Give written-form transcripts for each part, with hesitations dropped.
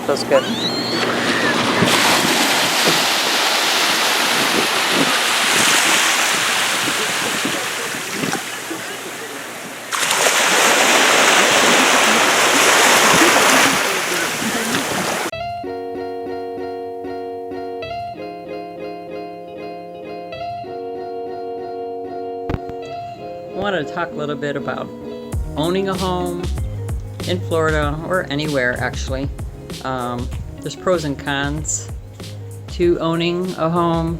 Feels good. I wanted to talk a little bit about owning a home in Florida or anywhere actually. There's pros and cons to owning a home.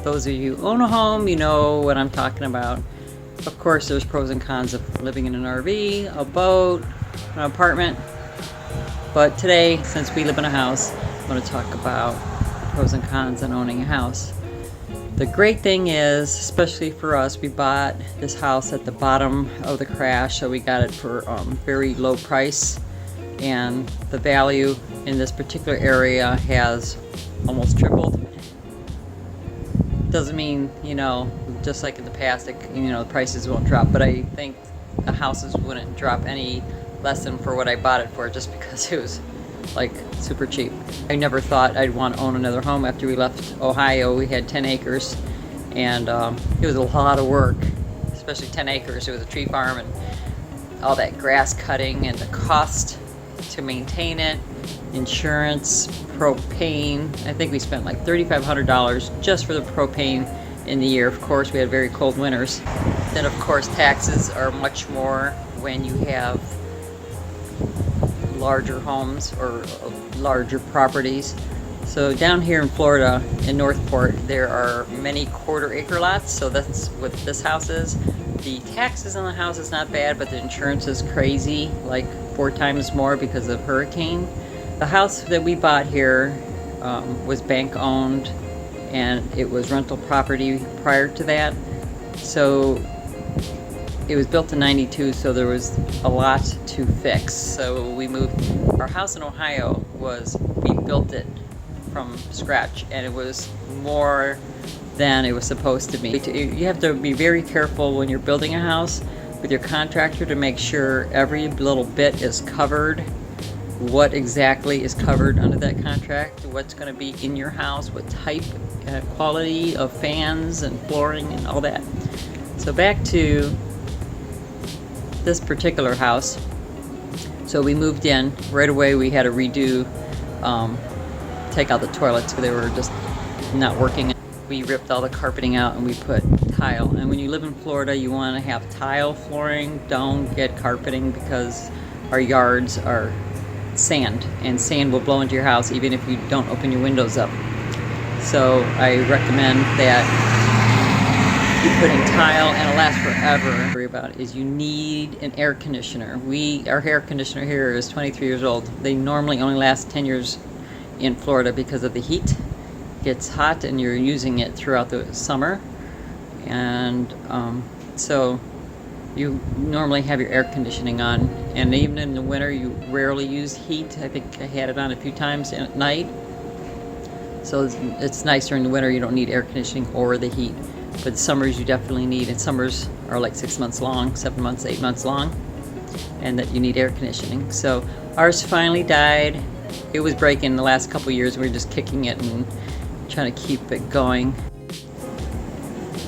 Those of you who own a home, you know what I'm talking about. Of course, there's pros and cons of living in an RV, a boat, an apartment. But today, since we live in a house, I'm going to talk about pros and cons on owning a house. The great thing is, especially for us, we bought this house at the bottom of the crash, so we got it for very low price, and the value in this particular area has almost tripled. Doesn't mean, you know, just like in the past, the prices won't drop, but I think the houses wouldn't drop any less than for what I bought it for, just because it was like super cheap. I never thought I'd want to own another home. After we left Ohio, we had 10 acres and it was a lot of work, especially 10 acres. It was a tree farm and all that grass cutting and the cost to maintain it, insurance, propane. I think we spent like $3,500 just for the propane in the year. Of course, we had very cold winters. Then of course taxes are much more when you have larger homes or larger properties. So down here in Florida, in Northport, there are many quarter-acre lots. So that's what this house is. The taxes on the house is not bad, but the insurance is crazy, like 4 times more because of hurricane. The house that we bought here was bank-owned, and it was rental property prior to that. So it was built in '92, so there was a lot to fix. So we moved. Our house in Ohio we built it from scratch, and it was more than it was supposed to be. You have to be very careful when you're building a house with your contractor to make sure every little bit is covered. What exactly is covered under that contract, what's going to be in your house, what type, quality of fans and flooring and all that. So back to this particular house. So we moved in right away. We had to redo, take out the toilets because they were just not working. We ripped all the carpeting out and we put tile. And when you live in Florida, you want to have tile flooring. Don't get carpeting because our yards are sand, and sand will blow into your house even if you don't open your windows up. So I recommend that you put in tile, and it'll last forever. Worry about is you need an air conditioner. Our air conditioner here is 23 years old. They normally only last 10 years in Florida because of the heat. It gets hot and you're using it throughout the summer, and so you normally have your air conditioning on, and even in the winter you rarely use heat. I think I had it on a few times at night. So it's nice during the winter. You don't need air conditioning or the heat. But summers you definitely need, and summers are like 6 months long, 7 months, 8 months long, and that you need air conditioning. So ours finally died. It was breaking the last couple years. We were just kicking it and trying to keep it going.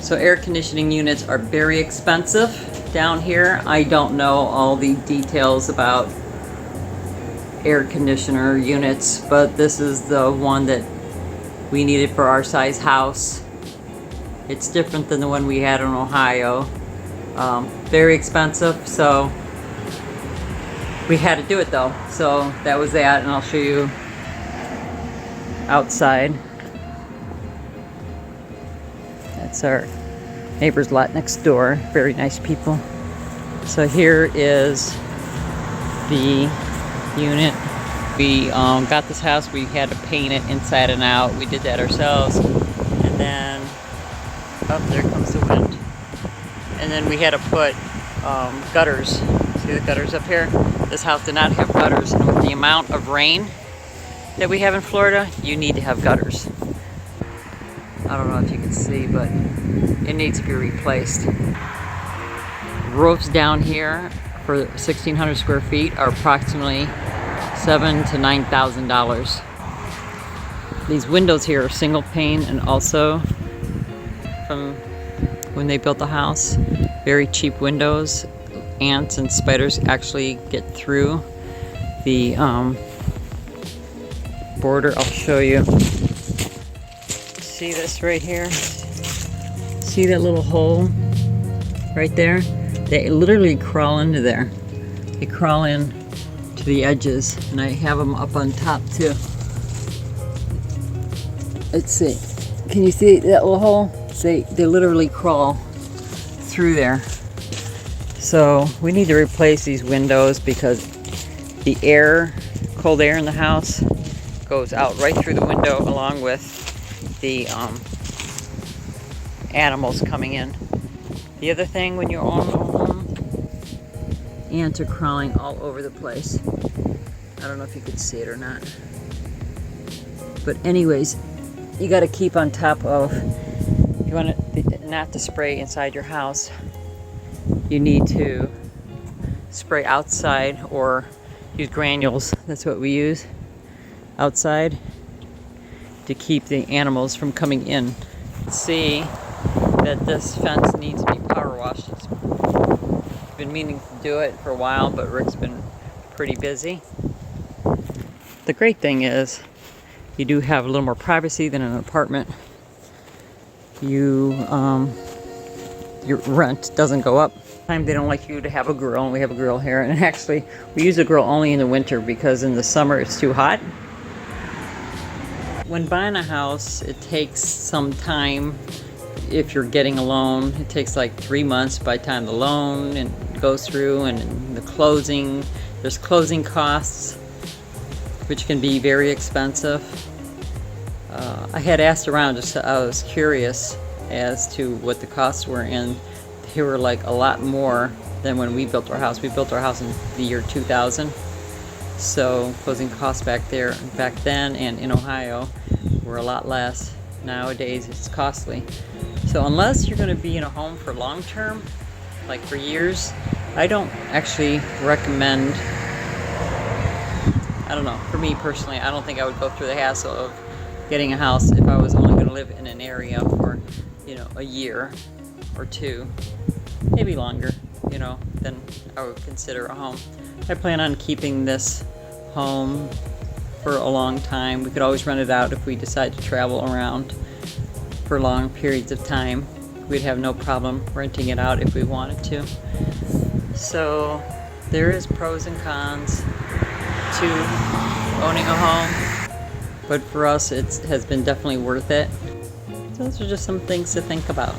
So air conditioning units are very expensive down here. I don't know all the details about air conditioner units, but this is the one that we needed for our size house. It's different than the one we had in Ohio. Very expensive, so we had to do it though. So that was that, and I'll show you outside. That's our neighbor's lot next door. Very nice people. So here is the unit. We got this house. We had to paint it inside and out. We did that ourselves, and then there comes the wind. And then we had to put gutters. See the gutters up here? This house did not have gutters, and with the amount of rain that we have in Florida, you need to have gutters. I don't know if you can see, but it needs to be replaced. Roofs down here for 1,600 square feet are approximately $7,000 to $9,000. These windows here are single pane, and also from when they built the house, very cheap windows. Ants and spiders actually get through the border. I'll show you. See this right here? See that little hole right there? They literally crawl into there. They crawl in to the edges, and I have them up on top too. Let's see. Can you see that little hole? They literally crawl through there. So we need to replace these windows because the air, cold air in the house goes out right through the window along with the animals coming in. The other thing, when you own a home, ants are crawling all over the place. I don't know if you could see it or not. But anyways, you got to keep on top of, if you want it not to spray inside your house, you need to spray outside or use granules. That's what we use outside to keep the animals from coming in. See that this fence needs to be power washed. I've been meaning to do it for a while, but Rick's been pretty busy. The great thing is you do have a little more privacy than an apartment. Your rent doesn't go up. They don't like you to have a grill, and we have a grill here, and actually we use a grill only in the winter because in the summer it's too hot. When buying a house, it takes some time. If you're getting a loan, it takes like 3 months by the time the loan and goes through, and the closing, there's closing costs, which can be very expensive. I had asked around, just I was curious as to what the costs were, and they were like a lot more than when we built our house. We built our house in the year 2000, so closing costs back then and in Ohio were a lot less. Nowadays it's costly. So unless you're going to be in a home for long term, like for years, I don't actually recommend, I don't know, for me personally, I don't think I would go through the hassle of getting a house if I was only going to live in an area for, a year or two, maybe longer, then I would consider a home. I plan on keeping this home for a long time. We could always rent it out if we decide to travel around for long periods of time. We'd have no problem renting it out if we wanted to. So there is pros and cons to owning a home, but for us it has been definitely worth it. So those are just some things to think about.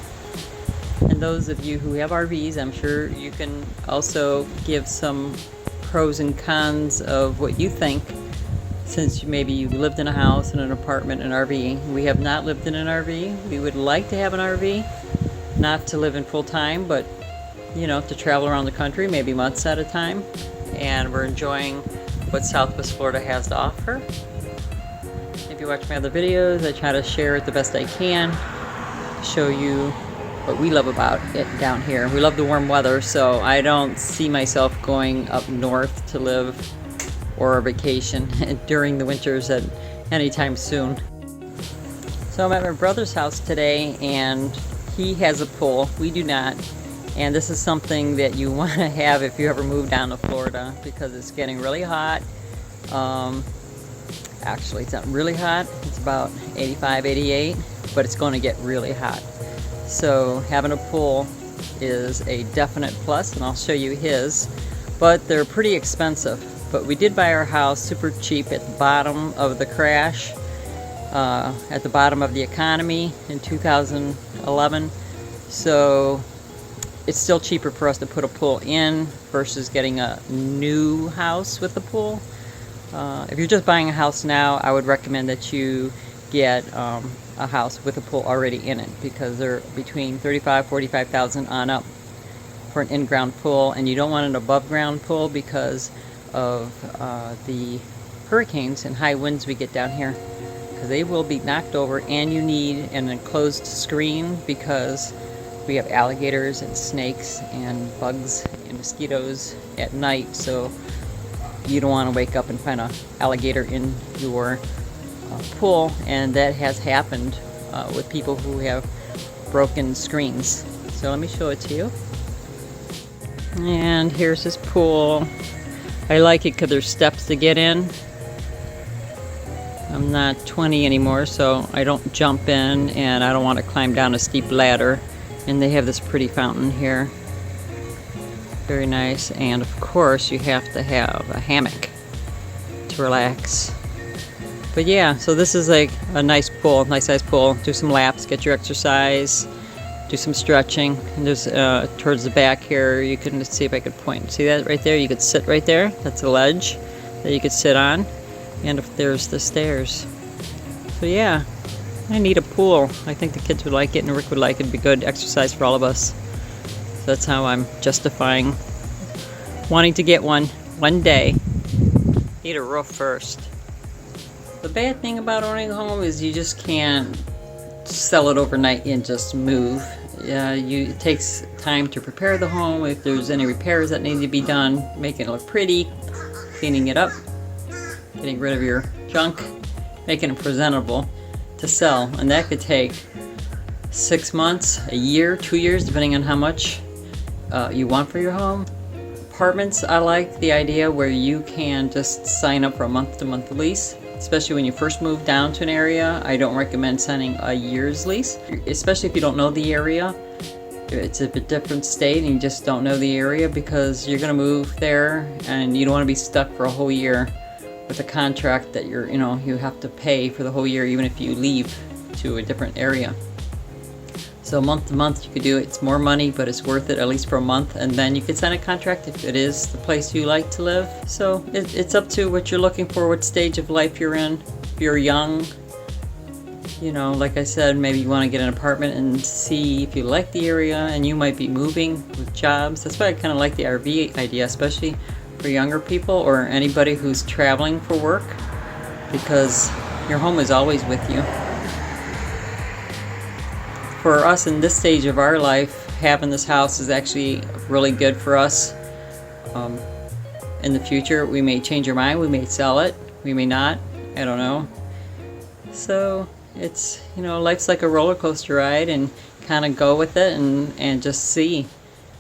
And those of you who have RVs, I'm sure you can also give some pros and cons of what you think, since maybe you lived in a house, in an apartment, an RV. We have not lived in an RV. We would like to have an RV, not to live in full time, but to travel around the country, maybe months at a time. And we're enjoying what Southwest Florida has to offer. If you watch my other videos, I try to share it the best I can, show you what we love about it down here. We love the warm weather, so I don't see myself going up north to live or a vacation during the winters at anytime soon. So I'm at my brother's house today, and he has a pool. We do not, and this is something that you want to have if you ever move down to Florida, because it's getting really hot. Actually, it's not really hot. It's about 85, 88, but it's going to get really hot. So having a pool is a definite plus, and I'll show you his. But they're pretty expensive. But we did buy our house super cheap at the bottom of the crash, at the bottom of the economy in 2011. So it's still cheaper for us to put a pool in versus getting a new house with a pool. If you're just buying a house now, I would recommend that you get a house with a pool already in it, because they're between $35,000, $45,000 on up for an in-ground pool, and you don't want an above-ground pool because of the hurricanes and high winds we get down here, because they will be knocked over. And you need an enclosed screen because we have alligators and snakes and bugs and mosquitoes at night, so you don't want to wake up and find an alligator in your pool, and that has happened with people who have broken screens. So let me show it to you. And here's his pool. I like it because there's steps to get in. I'm not 20 anymore, so I don't jump in, and I don't want to climb down a steep ladder. And they have this pretty fountain here. Very nice. And of course you have to have a hammock to relax. But yeah, so this is like a nice pool, nice sized pool. Do some laps, get your exercise, do some stretching. And there's towards the back here, you can, let's see if I could point. See that right there? You could sit right there. That's a ledge that you could sit on. And if there's the stairs. So yeah, I need a pool. I think the kids would like it, and Rick would like it. It'd be good exercise for all of us. So that's how I'm justifying wanting to get one day. Need a roof first. The bad thing about owning a home is you just can't sell it overnight and just move. It takes time to prepare the home. If there's any repairs that need to be done, making it look pretty, cleaning it up, getting rid of your junk, making it presentable to sell. And that could take 6 months, a year, 2 years, depending on how much you want for your home. Apartments, I like the idea where you can just sign up for a month-to-month lease, especially when you first move down to an area. I don't recommend signing a year's lease, especially if you don't know the area. It's a different state and you just don't know the area, because you're going to move there and you don't want to be stuck for a whole year with a contract that you have to pay for the whole year, even if you leave to a different area. So month to month you could do it. It's more money, but it's worth it, at least for a month, and then you could sign a contract if it is the place you like to live. So it's up to what you're looking for, what stage of life you're in. If you're young, like I said, maybe you want to get an apartment and see if you like the area, and you might be moving with jobs. That's why I kind of like the RV idea, especially for younger people or anybody who's traveling for work, because your home is always with you. For us in this stage of our life, having this house is actually really good for us. In the future, we may change our mind, we may sell it, we may not, I don't know. So it's, life's like a roller coaster ride, and kind of go with it and just see.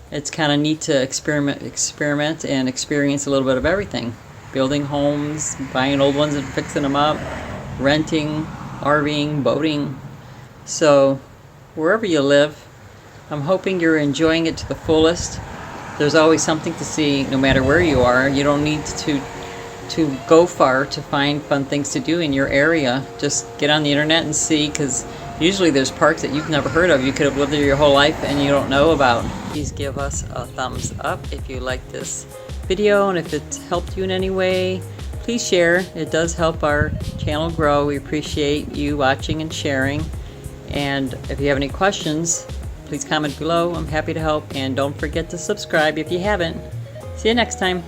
It's kind of neat to experiment and experience a little bit of everything. Building homes, buying old ones and fixing them up, renting, RVing, boating. So wherever you live, I'm hoping you're enjoying it to the fullest. There's always something to see no matter where you are. You don't need to go far to find fun things to do in your area. Just get on the internet and see, because usually there's parks that you've never heard of. You could have lived there your whole life and you don't know about. Please give us a thumbs up if you like this video, and if it's helped you in any way, please share. It does help our channel grow. We appreciate you watching and sharing. And if you have any questions, please comment below. I'm happy to help. And don't forget to subscribe if you haven't. See you next time.